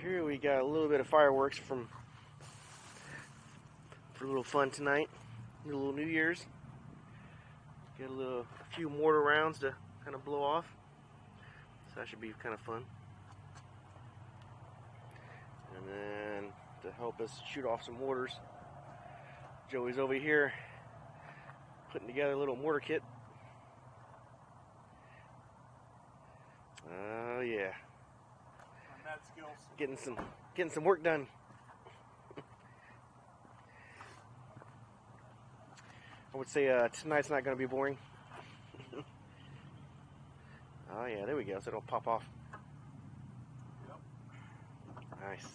Here we got a little bit of fireworks for a little fun tonight. A little New Year's. Get a few mortar rounds to kind of blow off. So that should be kind of fun. And then to help us shoot off some mortars, Joey's over here putting together a little mortar kit. Oh yeah. Getting some work done. I would say tonight's not going to be boring. Oh yeah, there we go. So it'll pop off. Yep. Nice.